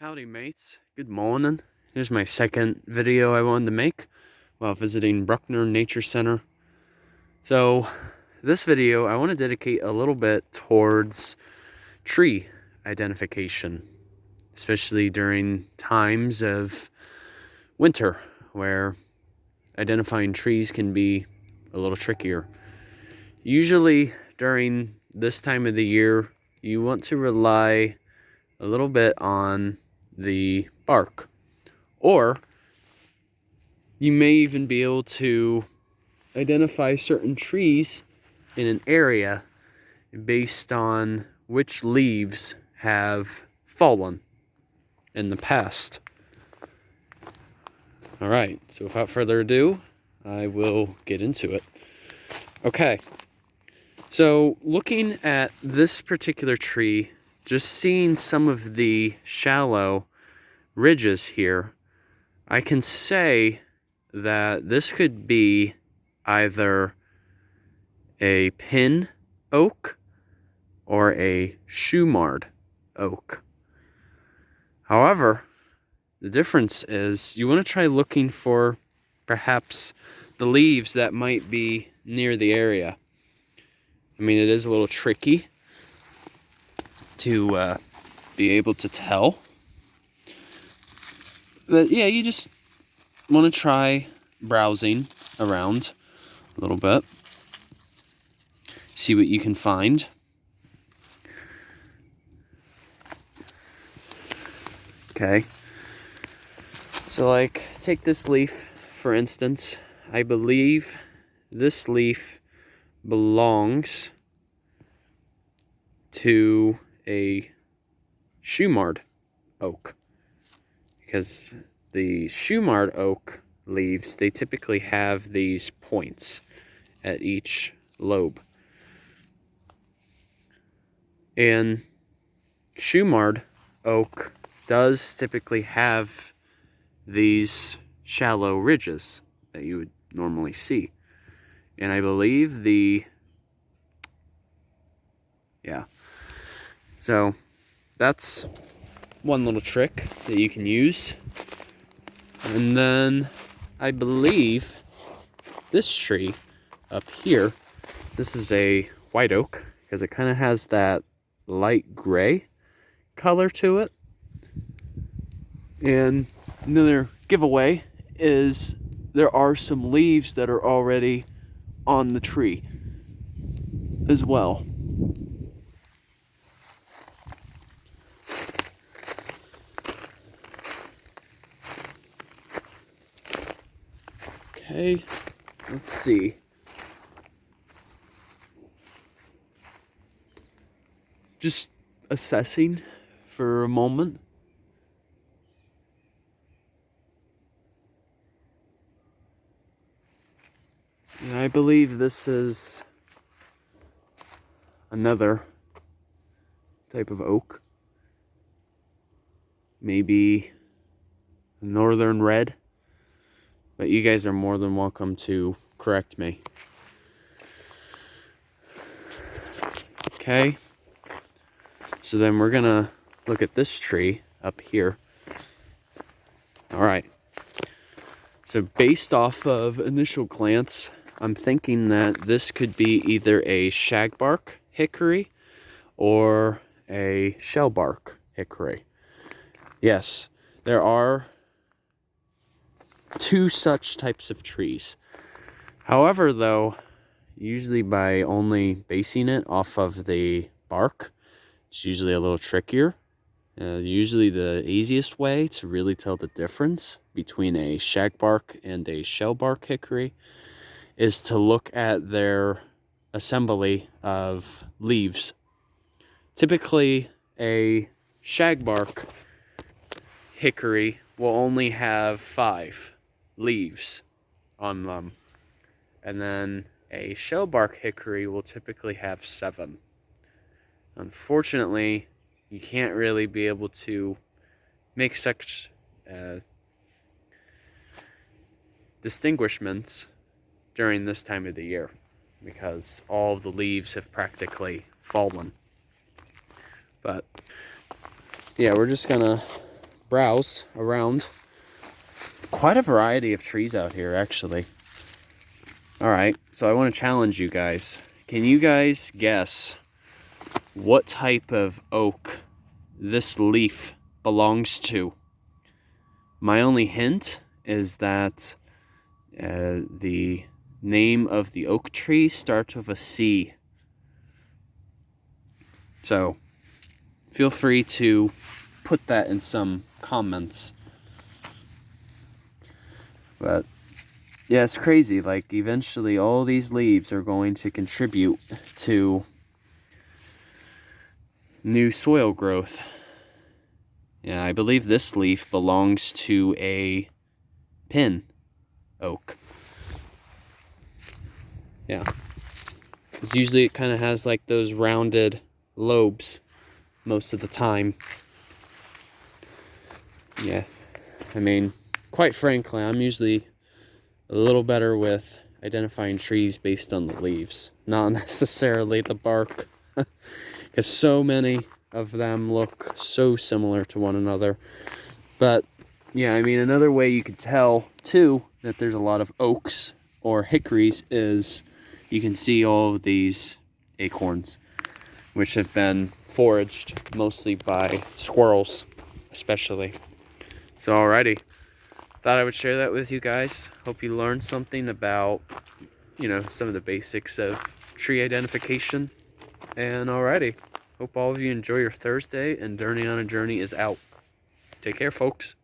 Howdy mates, good morning. Here's my second video I wanted to make while visiting Bruckner Nature Center. So this video I want to dedicate a little bit towards tree identification, especially during times of winter where identifying trees can be a little trickier. Usually during this time of the year, you want to rely a little bit on the bark, or you may even be able to identify certain trees in an area based on which leaves have fallen in the past. All right, so without further ado, I will get into it. Okay, so looking at this particular tree, just seeing some of the shallow ridges here, I can say that this could be either a pin oak or a shoemard oak. However, the difference is you want to try looking for perhaps the leaves that might be near the area. I mean, it is a little tricky to be able to tell. But yeah, you just want to try browsing around a little bit. See what you can find. Okay. So like, take this leaf, for instance. I believe this leaf belongs to a shoemard oak, because the shoemard oak leaves, they typically have these points at each lobe. And shoemard oak does typically have these shallow ridges that you would normally see. And I believe so that's one little trick that you can use. And then I believe this tree up here, this is a white oak, because it kind of has that light gray color to it. And another giveaway is there are some leaves that are already on the tree as well. Okay, let's see. Just assessing for a moment. And I believe this is another type of oak. Maybe a northern red. But you guys are more than welcome to correct me. Okay. So then we're gonna look at this tree up here. All right. So based off of initial glance, I'm thinking that this could be either a shagbark hickory or a shellbark hickory. Yes, there are two such types of trees. However, though, usually by only basing it off of the bark, it's usually a little trickier. Usually the easiest way to really tell the difference between a shagbark and a shellbark hickory is to look at their assembly of leaves. Typically, a shagbark hickory will only have 5 leaves on them, and then a shellbark hickory will typically have 7. Unfortunately, you can't really be able to make such distinguishments during this time of the year, because all of the leaves have practically fallen. But yeah, we're just gonna browse around. Quite a variety of trees out here, actually. Alright, so I want to challenge you guys. Can you guys guess what type of oak this leaf belongs to? My only hint is that the name of the oak tree starts with a C. So, feel free to put that in some comments. But yeah, it's crazy. Like, eventually all these leaves are going to contribute to new soil growth. Yeah, I believe this leaf belongs to a pin oak. Yeah. Because usually it kind of has like those rounded lobes most of the time. Yeah. I mean, quite frankly, I'm usually a little better with identifying trees based on the leaves, not necessarily the bark, because so many of them look so similar to one another. But yeah, I mean, another way you could tell too that there's a lot of oaks or hickories is you can see all of these acorns, which have been foraged mostly by squirrels, especially. So alrighty. Thought I would share that with you guys. Hope you learned something about, some of the basics of tree identification. And alrighty. Hope all of you enjoy your Thursday, and Journey on a Journey is out. Take care, folks.